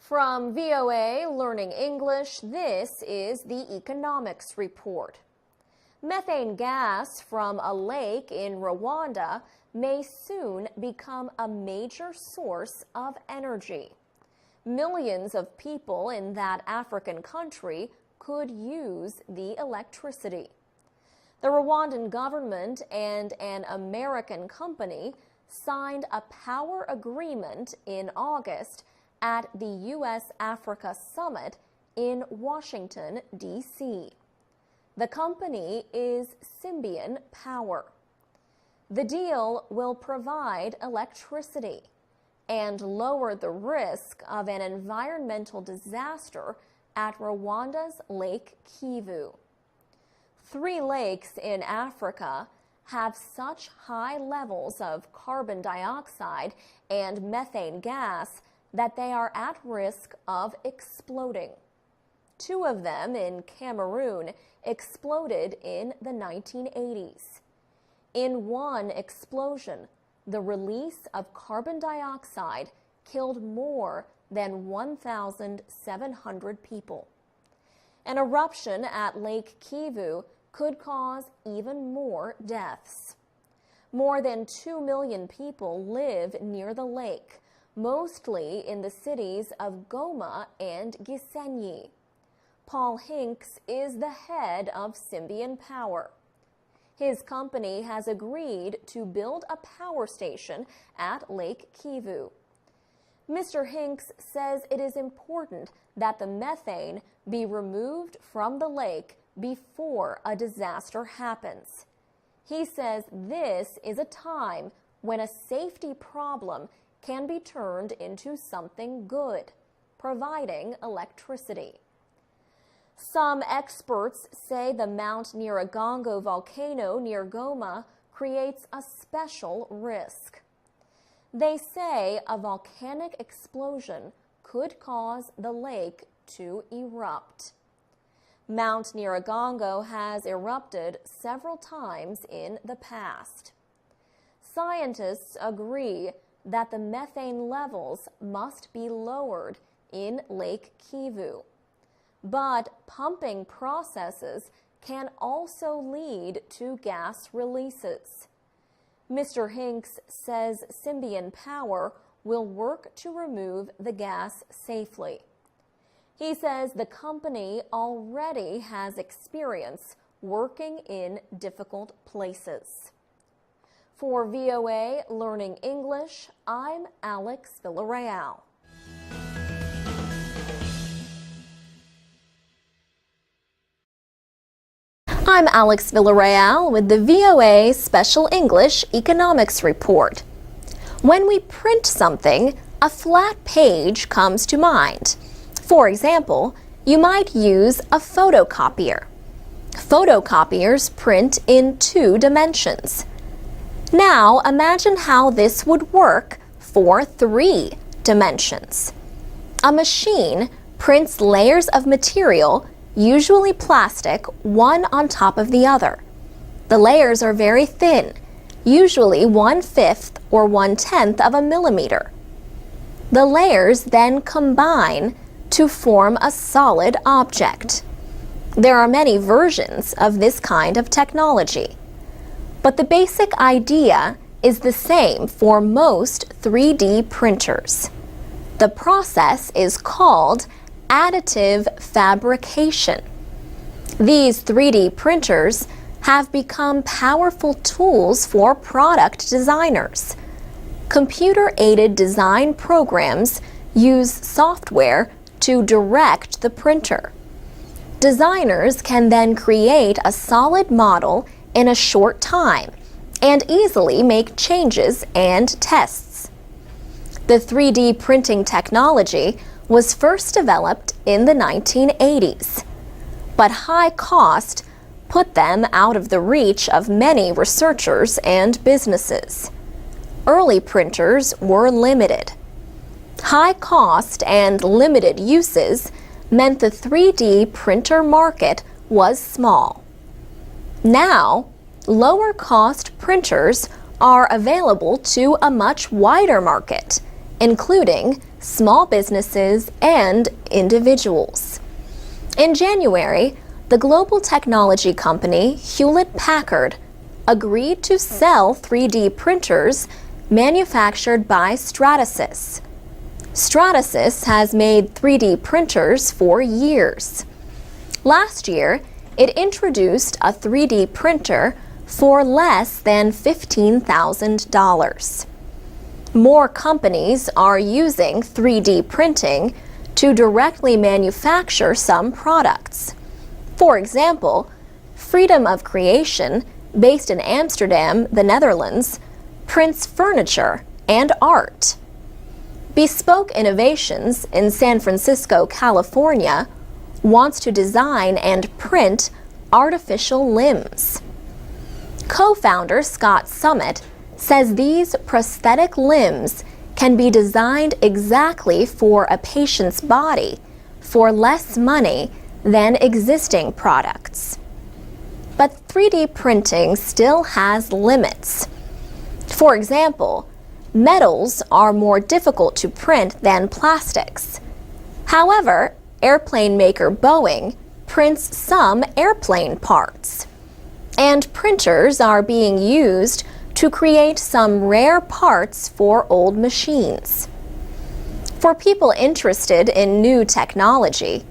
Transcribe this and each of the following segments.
From VOA Learning English, this is the Economics Report. Methane gas from a lake in Rwanda may soon become a major source of energy. Millions of people in that African country could use the electricity. The Rwandan government and an American company signed a power agreement in August at the U.S.-Africa Summit in Washington, D.C. The company is Symbian Power. The deal will provide electricity and lower the risk of an environmental disaster at Rwanda's Lake Kivu. 3 lakes in Africa have such high levels of carbon dioxide and methane gas that they are at risk of exploding. 2 of them in Cameroon exploded in the 1980s. In one explosion, the release of carbon dioxide killed more than 1,700 people. An eruption at Lake Kivu could cause even more deaths. More than 2 million people live near the lake, mostly in the cities of Goma and Gisenyi. Paul Hinks is the head of Symbian Power. His company has agreed to build a power station at Lake Kivu. Mr. Hinks says it is important that the methane be removed from the lake before a disaster happens. He says this is a time when a safety problem can be turned into something good, providing electricity. Some experts say the Mount Nyiragongo volcano near Goma creates a special risk. They say a volcanic explosion could cause the lake to erupt. Mount Nyiragongo has erupted several times in the past. Scientists agree that the methane levels must be lowered in Lake Kivu. But pumping processes can also lead to gas releases. Mr. Hinks says Symbian Power will work to remove the gas safely. He says the company already has experience working in difficult places. For VOA Learning English, I'm Alex Villarreal. I'm Alex Villarreal with the VOA Special English Economics Report. When we print something, a flat page comes to mind. For example, you might use a photocopier. Photocopiers print in 2 dimensions. Now imagine how this would work for 3 dimensions. A machine prints layers of material, usually plastic, one on top of the other. The layers are very thin, usually 1/5 or 1/10 of a millimeter. The layers then combine to form a solid object. There are many versions of this kind of technology, but the basic idea is the same for most 3D printers. The process is called additive fabrication. These 3D printers have become powerful tools for product designers. Computer-aided design programs use software to direct the printer. Designers can then create a solid model in a short time and easily make changes and tests. The 3D printing technology was first developed in the 1980s, but high cost put them out of the reach of many researchers and businesses. Early printers were limited. High cost and limited uses meant the 3D printer market was small. Now, lower cost printers are available to a much wider market, including small businesses, and individuals. In January, the global technology company Hewlett-Packard agreed to sell 3D printers manufactured by Stratasys. Stratasys has made 3D printers for years. Last year, it introduced a 3D printer for less than $15,000. More companies are using 3D printing to directly manufacture some products. For example, Freedom of Creation, based in Amsterdam, the Netherlands, prints furniture and art. Bespoke Innovations in San Francisco, California, wants to design and print artificial limbs. Co-founder Scott Summit says these prosthetic limbs can be designed exactly for a patient's body for less money than existing products. But 3D printing still has limits. For example, metals are more difficult to print than plastics. However, airplane maker Boeing prints some airplane parts. And printers are being used to create some rare parts for old machines. For people interested in new technology,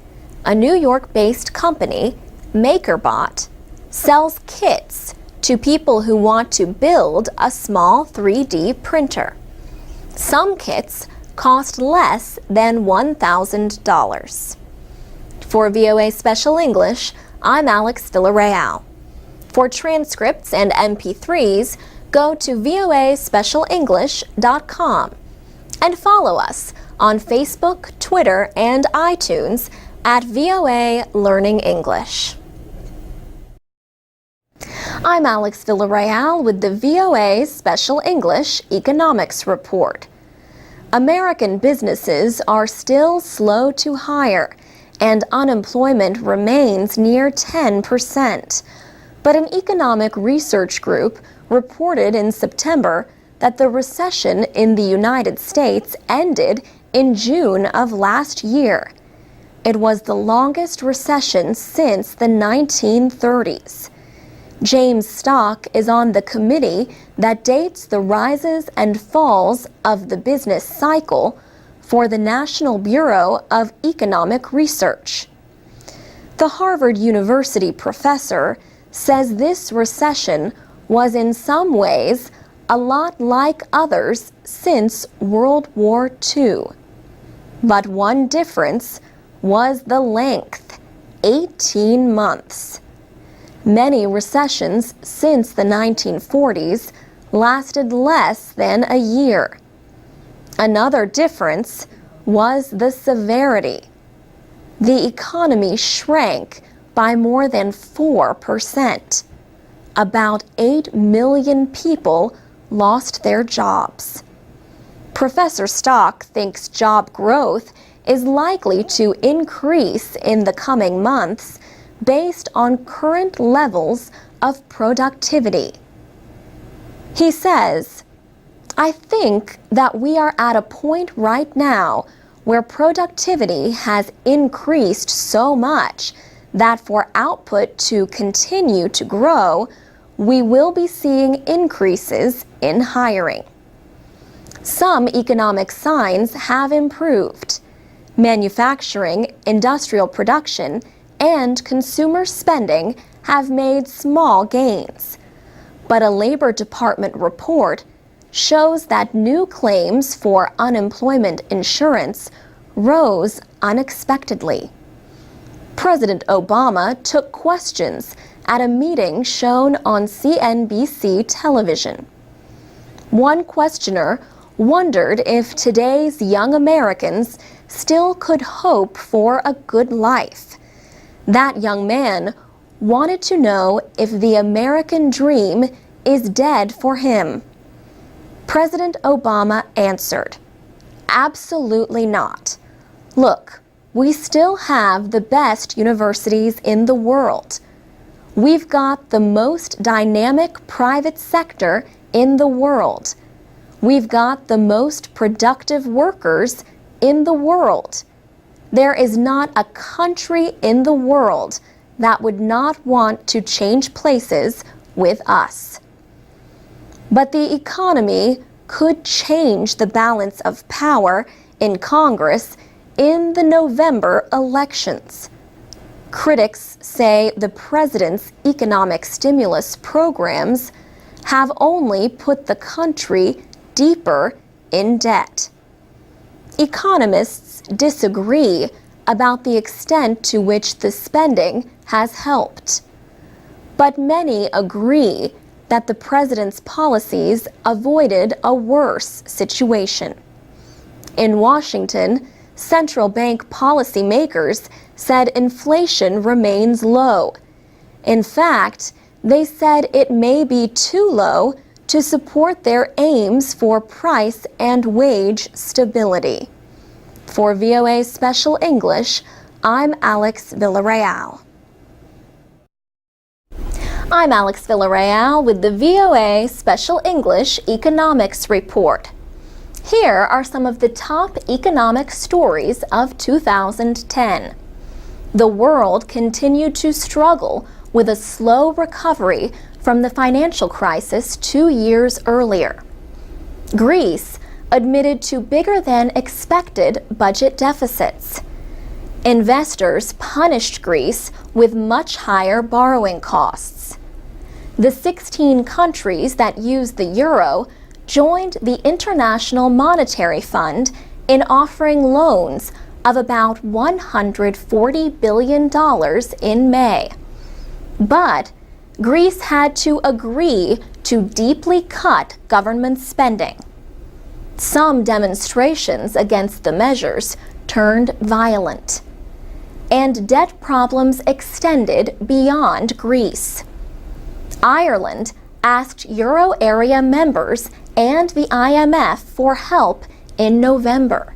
a New York-based company, MakerBot, sells kits to people who want to build a small 3D printer. Some kits cost less than $1,000. For VOA Special English, I'm Alex Villarreal. For transcripts and MP3s, go to voaspecialenglish.com and follow us on Facebook, Twitter, and iTunes at VOA Learning English. I'm Alex Villarreal with the VOA Special English Economics Report. American businesses are still slow to hire, and unemployment remains near 10%. But an economic research group reported in September that the recession in the United States ended in June of last year. It was the longest recession since the 1930s. James Stock is on the committee that dates the rises and falls of the business cycle for the National Bureau of Economic Research. The Harvard University professor says this recession was in some ways a lot like others since World War II. But one difference was the length, 18 months. Many recessions since the 1940s lasted less than a year. Another difference was the severity. The economy shrank by more than 4%. About 8 million people lost their jobs. Professor Stock thinks job growth is likely to increase in the coming months based on current levels of productivity. He says, "I think that we are at a point right now where productivity has increased so much that for output to continue to grow, we will be seeing increases in hiring." Some economic signs have improved. Manufacturing, industrial production, and consumer spending have made small gains. But a Labor Department report shows that new claims for unemployment insurance rose unexpectedly. President Obama took questions at a meeting shown on CNBC television. One questioner wondered if today's young Americans still could hope for a good life. That young man wanted to know if the American dream is dead for him. President Obama answered, "Absolutely not. Look, we still have the best universities in the world. We've got the most dynamic private sector in the world. We've got the most productive workers in the world. There is not a country in the world that would not want to change places with us. But the economy could change the balance of power in Congress in the November elections. Critics say the president's economic stimulus programs have only put the country deeper in debt. Economists disagree about the extent to which the spending has helped. But many agree that the president's policies avoided a worse situation. In Washington, central bank policymakers said inflation remains low. In fact, they said it may be too low to support their aims for price and wage stability. For VOA Special English, I'm Alex Villarreal. I'm Alex Villarreal with the VOA Special English Economics Report. Here are some of the top economic stories of 2010. The world continued to struggle with a slow recovery from the financial crisis 2 years earlier. Greece admitted to bigger than expected budget deficits. Investors punished Greece with much higher borrowing costs. The 16 countries that use the euro joined the International Monetary Fund in offering loans of about $140 billion in May. But Greece had to agree to deeply cut government spending. Some demonstrations against the measures turned violent, and debt problems extended beyond Greece. Ireland asked Euro area members and the IMF for help in November.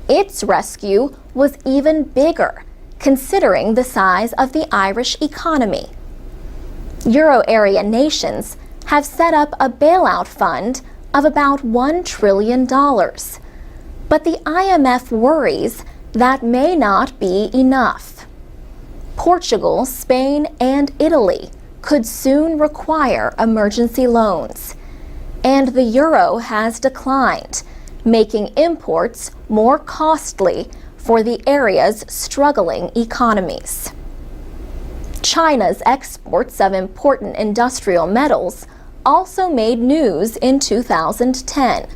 Its rescue was even bigger, considering the size of the Irish economy. Euro area nations have set up a bailout fund of about $1 trillion. But the IMF worries that may not be enough. Portugal, Spain, and Italy could soon require emergency loans. And the euro has declined, making imports more costly for the area's struggling economies. China's exports of important industrial metals also made news in 2010.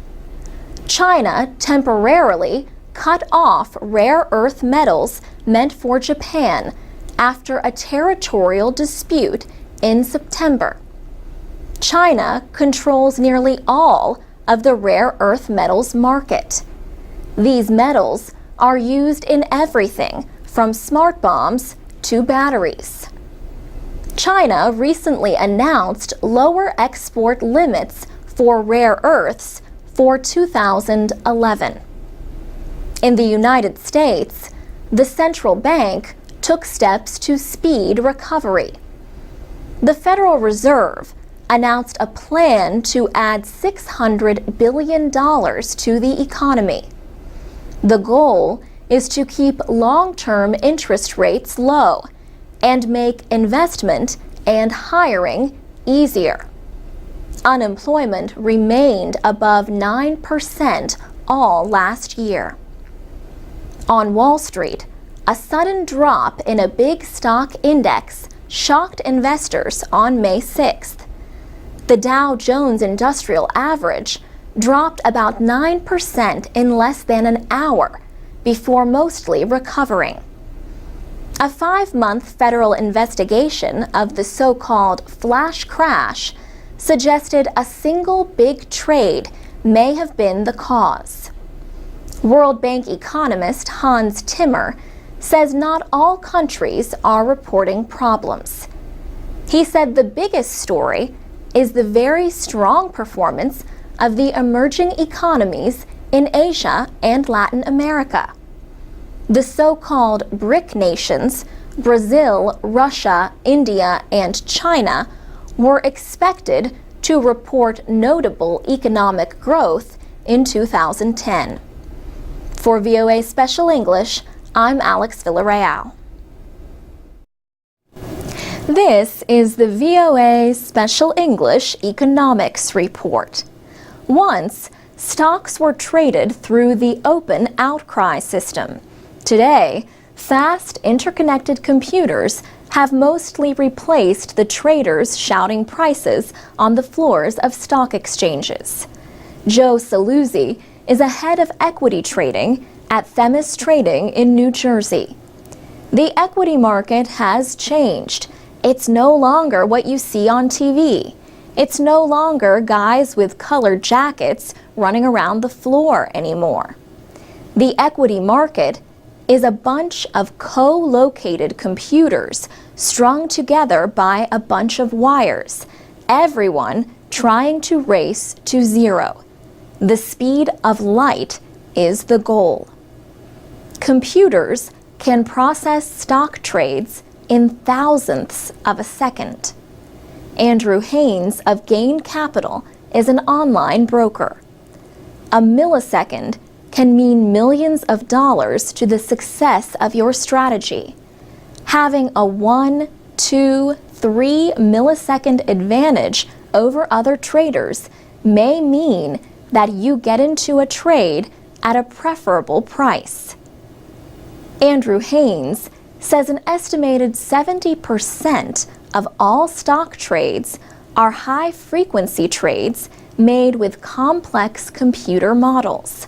China temporarily cut off rare earth metals meant for Japan after a territorial dispute in September. China controls nearly all of the rare earth metals market. These metals are used in everything from smart bombs to batteries. China recently announced lower export limits for rare earths for 2011. In the United States, the central bank took steps to speed recovery. The Federal Reserve announced a plan to add $600 billion to the economy. The goal is to keep long-term interest rates low and make investment and hiring easier. Unemployment remained above 9% all last year. On Wall Street, a sudden drop in a big stock index shocked investors on May 6th. The Dow Jones Industrial Average dropped about 9% in less than an hour before mostly recovering. A 5-month federal investigation of the so-called flash crash suggested a single big trade may have been the cause. World Bank economist Hans Timmer says not all countries are reporting problems. He said the biggest story is the very strong performance of the emerging economies in Asia and Latin America. The so-called BRIC nations, Brazil, Russia, India, and China, were expected to report notable economic growth in 2010. For VOA Special English, I'm Alex Villarreal. This is the VOA Special English Economics Report. Once, stocks were traded through the open outcry system. Today, fast interconnected computers have mostly replaced the traders shouting prices on the floors of stock exchanges. Joe Saluzzi is a head of equity trading at Themis Trading in New Jersey. The equity market has changed. It's no longer what you see on TV. It's no longer guys with colored jackets running around the floor anymore. The equity market is a bunch of co-located computers strung together by a bunch of wires, everyone trying to race to zero. The speed of light is the goal. Computers can process stock trades in thousandths of a second. Andrew Haynes of Gain Capital is an online broker. A millisecond can mean millions of dollars to the success of your strategy. Having a 1, 2, 3 millisecond advantage over other traders may mean that you get into a trade at a preferable price. Andrew Haynes says an estimated 70% of all stock trades are high-frequency trades made with complex computer models.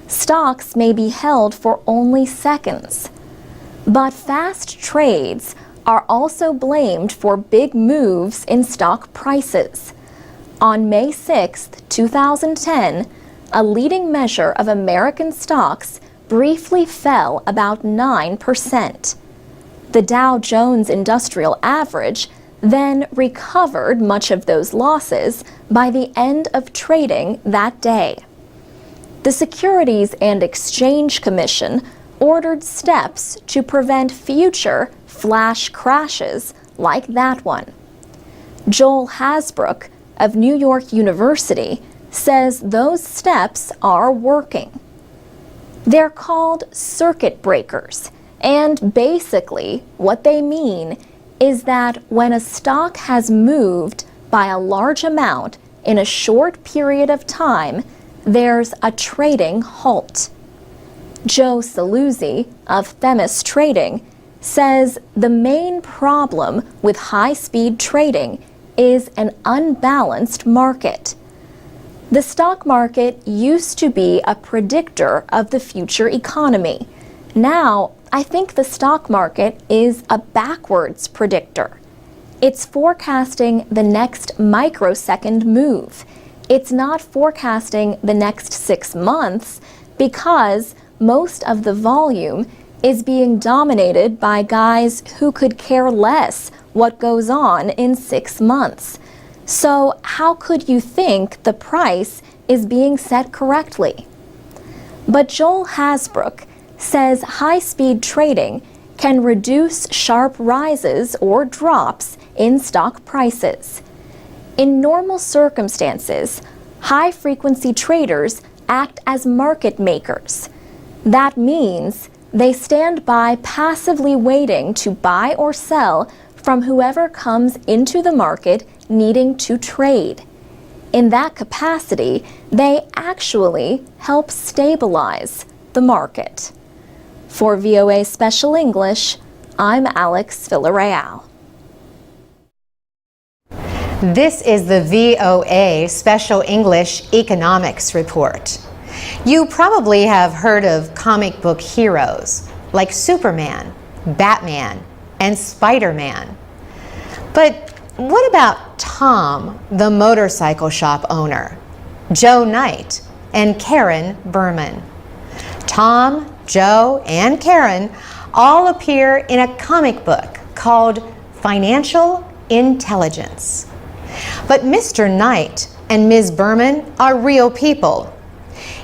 Stocks may be held for only seconds. But fast trades are also blamed for big moves in stock prices. On May 6, 2010, a leading measure of American stocks briefly fell about 9%. The Dow Jones Industrial Average then recovered much of those losses by the end of trading that day. The Securities and Exchange Commission ordered steps to prevent future flash crashes like that one. Joel Hasbrook of New York University says those steps are working. They're called circuit breakers, and basically what they mean is that when a stock has moved by a large amount in a short period of time, there's a trading halt. Joe Saluzzi of Themis Trading says the main problem with high-speed trading is an unbalanced market. The stock market used to be a predictor of the future economy. Now, I think the stock market is a backwards predictor. It's forecasting the next microsecond move. It's not forecasting the next 6 months because most of the volume is being dominated by guys who could care less what goes on in 6 months. So how could you think the price is being set correctly? But Joel Hasbrook says high-speed trading can reduce sharp rises or drops in stock prices. In normal circumstances, high-frequency traders act as market makers. That means they stand by passively waiting to buy or sell from whoever comes into the market needing to trade. In that capacity, they actually help stabilize the market. For VOA Special English, I'm Alex Villarreal. This is the VOA Special English Economics Report. You probably have heard of comic book heroes like Superman, Batman, and Spider-Man. But what about Tom, the motorcycle shop owner, Joe Knight, and Karen Berman? Tom, Joe, and Karen all appear in a comic book called Financial Intelligence. But Mr. Knight and Ms. Berman are real people.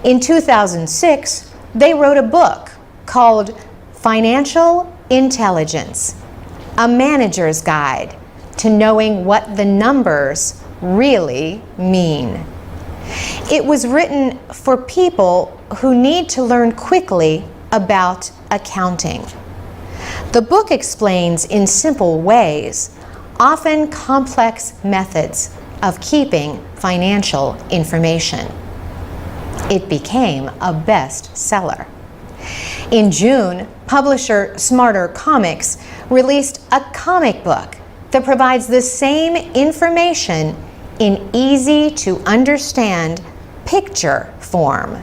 In 2006, they wrote a book called Financial Intelligence, a manager's guide to knowing what the numbers really mean. It was written for people who need to learn quickly about accounting. The book explains in simple ways, often complex methods of keeping financial information. It became a bestseller. In June, publisher Smarter Comics released a comic book that provides the same information in easy-to-understand picture form.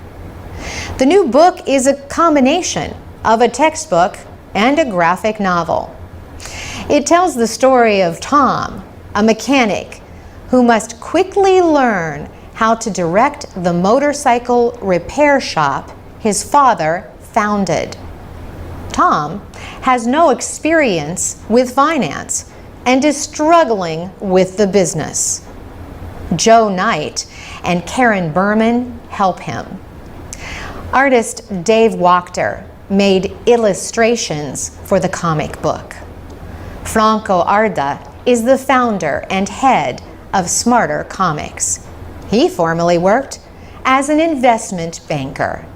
The new book is a combination of a textbook and a graphic novel. It tells the story of Tom, a mechanic who must quickly learn how to direct the motorcycle repair shop his father founded. Tom has no experience with finance and is struggling with the business. Joe Knight and Karen Berman help him. Artist Dave Wachter made illustrations for the comic book. Franco Arda is the founder and head of Smarter Comics. He formerly worked as an investment banker.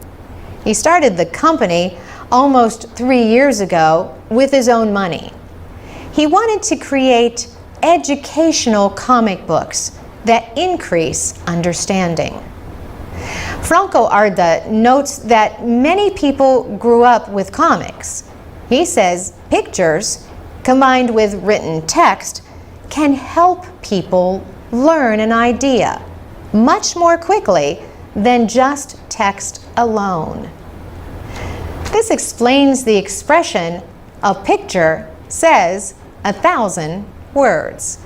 He started the company almost 3 years ago with his own money. He wanted to create educational comic books that increase understanding. Franco Arda notes that many people grew up with comics. He says pictures combined with written text can help people learn an idea much more quickly than just text alone. This explains the expression, "A picture says 1,000 words."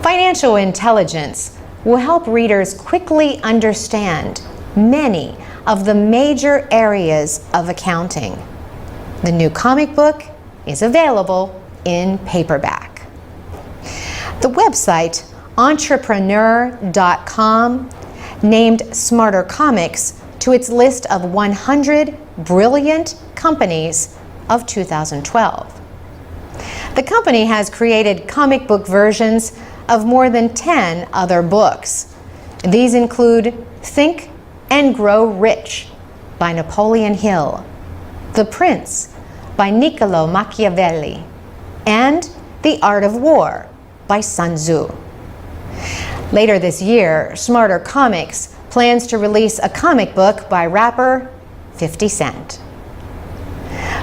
Financial intelligence will help readers quickly understand many of the major areas of accounting. The new comic book is available in paperback. The website entrepreneur.com named Smarter Comics to its list of 100 brilliant companies of 2012. The company has created comic book versions of more than 10 other books. These include Think and Grow Rich by Napoleon Hill, The Prince by Niccolo Machiavelli, and The Art of War by Sun Tzu. Later this year, Smarter Comics plans to release a comic book by rapper 50 Cent.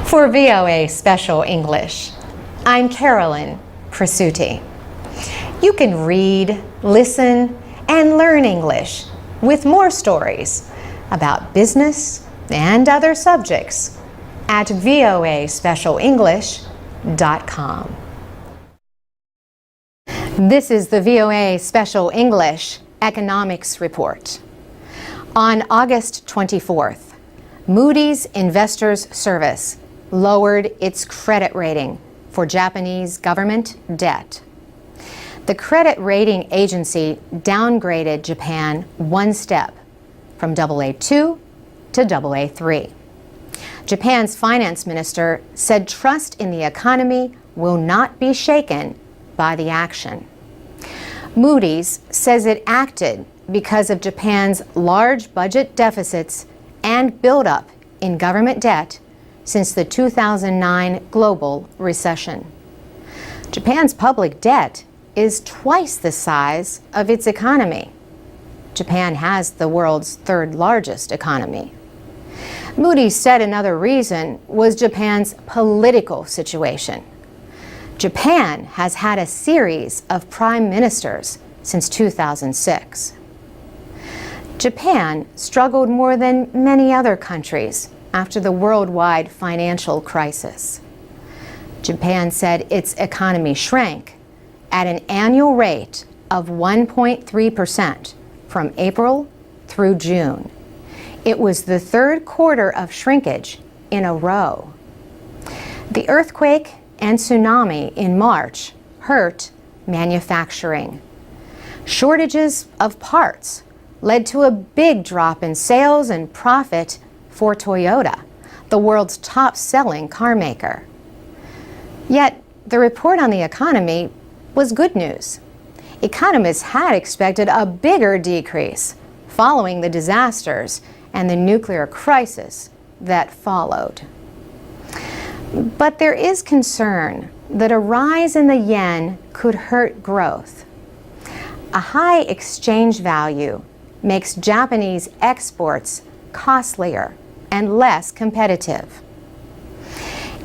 For VOA Special English, I'm Carolyn Presutti. You can read, listen, and learn English with more stories about business and other subjects at voaspecialenglish.com. This is the VOA Special English Economics Report. On August 24th, Moody's Investors Service lowered its credit rating for Japanese government debt. The credit rating agency downgraded Japan one step from AA2 to AA3. Japan's finance minister said trust in the economy will not be shaken by the action. Moody's says it acted because of Japan's large budget deficits and buildup in government debt since the 2009 global recession. Japan's public debt is twice the size of its economy. Japan has the world's third largest economy. Moody's said another reason was Japan's political situation. Japan has had a series of prime ministers since 2006. Japan struggled more than many other countries after the worldwide financial crisis. Japan said its economy shrank at an annual rate of 1.3% from April through June. It was the third quarter of shrinkage in a row. The earthquake and tsunami in March hurt manufacturing. Shortages of parts led to a big drop in sales and profit for Toyota, the world's top-selling car maker. Yet, the report on the economy was good news. Economists had expected a bigger decrease following the disasters and the nuclear crisis that followed. But there is concern that a rise in the yen could hurt growth. A high exchange value makes Japanese exports costlier and less competitive.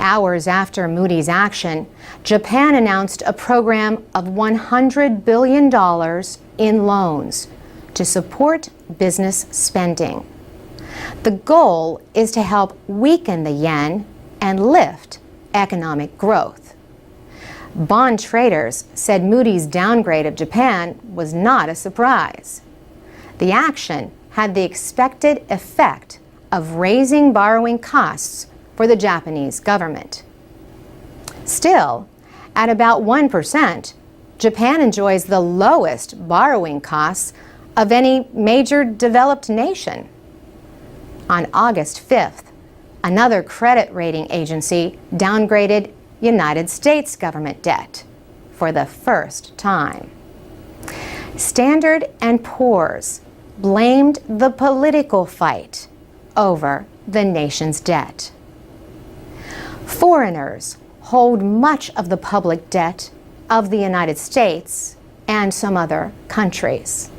Hours after Moody's action, Japan announced a program of $100 billion in loans to support business spending. The goal is to help weaken the yen and lift economic growth. Bond traders said Moody's downgrade of Japan was not a surprise. The action had the expected effect of raising borrowing costs for the Japanese government. Still, at about 1%, Japan enjoys the lowest borrowing costs of any major developed nation. On August 5th, another credit rating agency downgraded United States government debt for the first time. Standard & Poor's blamed the political fight over the nation's debt. Foreigners hold much of the public debt of the United States and some other countries.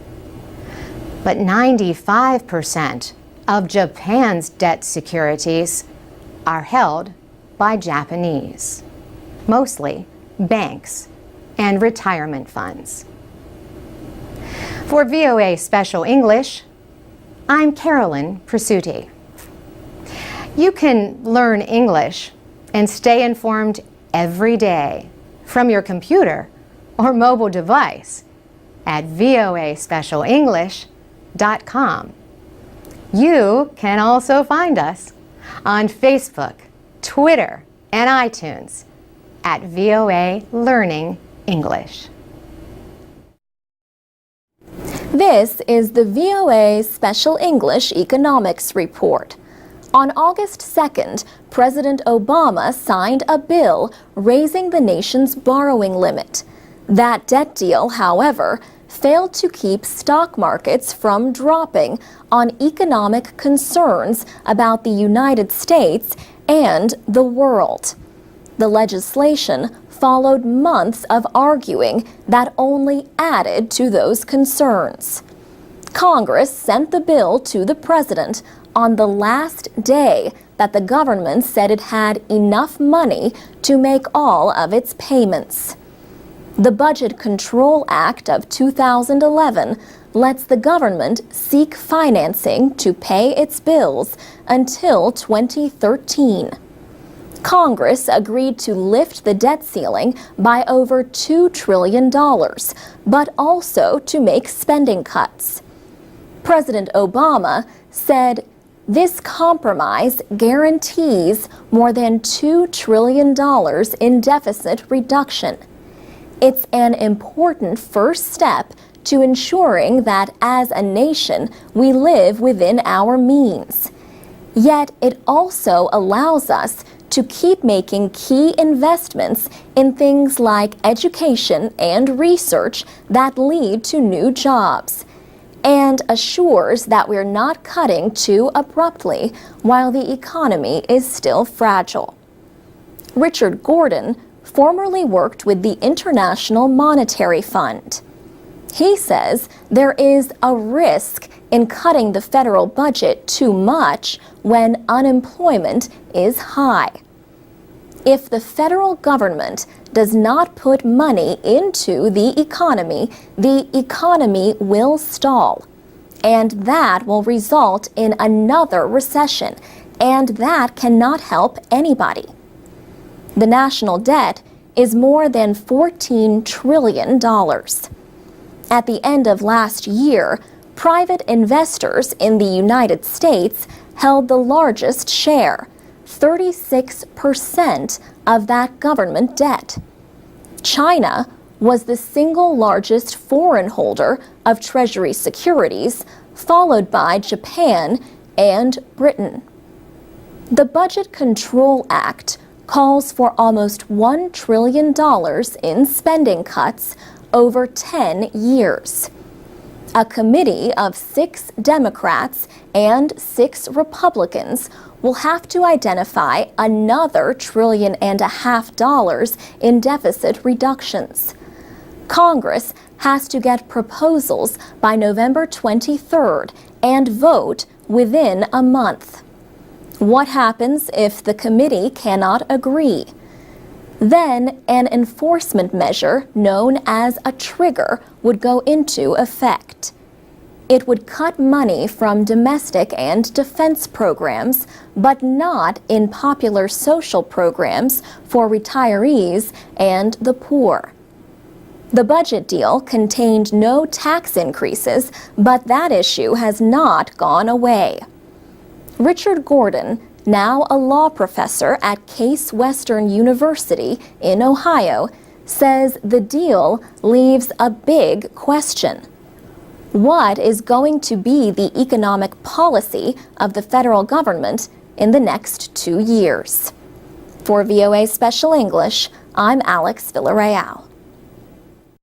But 95% of Japan's debt securities are held by Japanese, mostly banks and retirement funds. For VOA Special English, I'm Carolyn Presutti. You can learn English and stay informed every day from your computer or mobile device at voaspecialenglish.com. You can also find us on Facebook, Twitter, and iTunes at VOA Learning English. This is the VOA Special English Economics Report. On August 2nd, President Obama signed a bill raising the nation's borrowing limit. That debt deal, however, failed to keep stock markets from dropping on economic concerns about the United States and the world. The legislation followed months of arguing that only added to those concerns. Congress sent the bill to the president on the last day that the government said it had enough money to make all of its payments. The Budget Control Act of 2011 lets the government seek financing to pay its bills until 2013. Congress agreed to lift the debt ceiling by over $2 trillion, but also to make spending cuts. President Obama said, "This compromise guarantees more than $2 trillion in deficit reduction. It's an important first step to ensuring that as a nation we live within our means. Yet it also allows us to keep making key investments in things like education and research that lead to new jobs, and assures that we're not cutting too abruptly while the economy is still fragile." Richard Gordon formerly worked with the International Monetary Fund. He says there is a risk in cutting the federal budget too much when unemployment is high. If the federal government does not put money into the economy will stall, and that will result in another recession, and that cannot help anybody. The national debt is more than $14 trillion. At the end of last year, private investors in the United States held the largest share, 36% of that government debt. China was the single largest foreign holder of Treasury securities, followed by Japan and Britain. The Budget Control Act calls for almost $1 trillion in spending cuts over 10 years. A committee of 6 Democrats and 6 Republicans will have to identify another $1.5 trillion in deficit reductions. Congress has to get proposals by November 23rd and vote within a month. What happens if the committee cannot agree? Then an enforcement measure known as a trigger would go into effect. It would cut money from domestic and defense programs, but not in popular social programs for retirees and the poor. The budget deal contained no tax increases, but that issue has not gone away. Richard Gordon, now a law professor at Case Western University in Ohio, says the deal leaves a big question. What is going to be the economic policy of the federal government in the next 2 years? For VOA Special English, I'm Alex Villarreal.